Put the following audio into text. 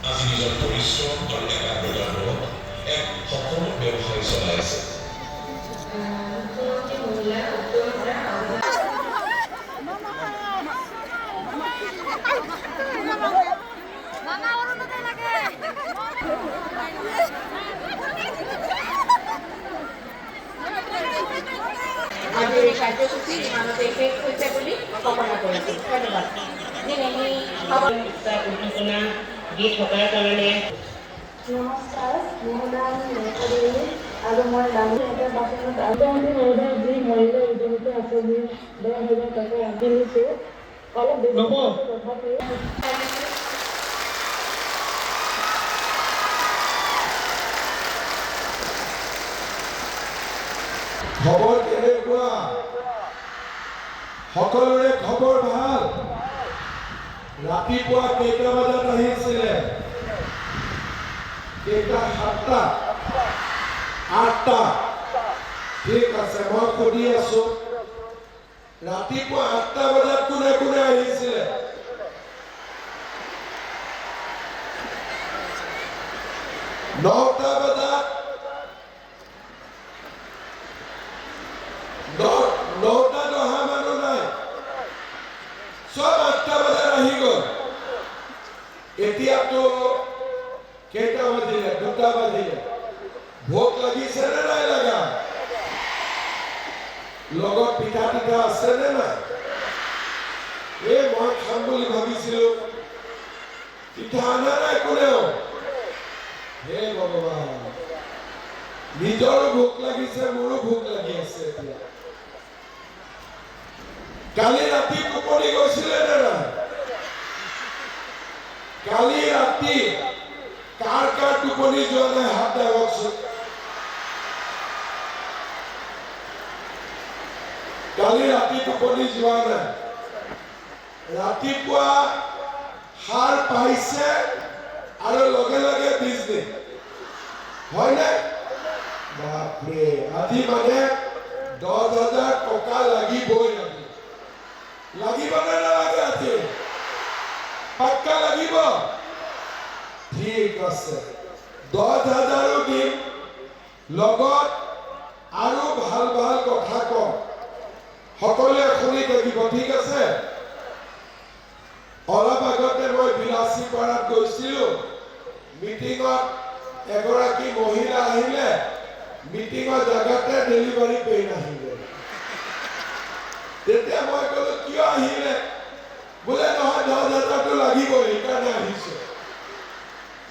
আজি নিজৰ পৰিশ্ৰম আৰু একাগ্ৰতাৰ বলত এক সফল ব্যৱসায় চলাই আছে। আজিৰ এই কাৰ্যসূচী ইমানতে শেষ হৈছে বুলি ঘোষণা কৰিছোঁ। ধন্যবাদ। পৰিকল্পনা দি থকাৰ কাৰণে নমস্কাৰ, মোৰ নাম নেত্ৰদেৱী আৰু মই ডাঙৰীয়া বাচনত আন্তঃৰাষ্ট্ৰীয় মহিলা যি মহিলা উদ্যমিতা আঁচনি 10,000 টকা আগবঢ়াইছোঁ। অলপ বেছি তথাপিও খবৰ কেনেকুৱা? সকলোৰে খবৰ ভাল? ৰাতিপুৱা কেইটা বজাত আহিছিলে? কেইটা? 7টা 8টা? ঠিক আছে, মই সুধি আছো, ৰাতিপুৱা 8টা বজাত কোনে কোনে আহিছিলে? নটা বজাত 9টাত অহা মানুহ নাই, চব 8টা বজাত আহি গ'ল। এতিয়াতো কেইটা বাজিলে? 2টা বাজিলে। ভোক লাগিছে নে নাই লগা? লগত পিঠা পিঠা আছে নে নাই? মই খাম বুলি ভাবিছিলো, পিঠা অনা নাই কোনেও? হে ভগৱান, নিজৰো ভোক লাগিছে, মোৰো ভোক লাগি আছে এতিয়া। কালি ৰাতি টোপনি গৈছিলে নে নাই? কালি ৰাতি কাৰ কাৰ টোপনি যোৱা নাই হাত দাঙকচোন। কালি ৰাতি টোপনি যোৱা নাই, ৰাতিপুৱা সাৰ পাইছে আৰু লগে লগে বিজনেছ হয়নে? বাপৰে, আজি মানে 10,000 টকা লাগিবই। লাগিব নে নালাগে? আজি পাক্কা লাগিব? ঠিক আছে, 10,000 দিম, লগত আৰু ভাল ভাল কথা কম, সকলোৱে শুনি থাকিব। ঠিক আছে? অলপ আগতে মই বিলাসীপাৰাত গৈছিলো, মিটিঙত এগৰাকী মহিলা আহিলে, মিটিঙৰ জাগাতে ডেলিভাৰী পেইন আহিলে। তেতিয়া মই ক'লো কিয় আহিলে? বোলে নহয় 10,000টো লাগিব, সেইকাৰণে আহিছে।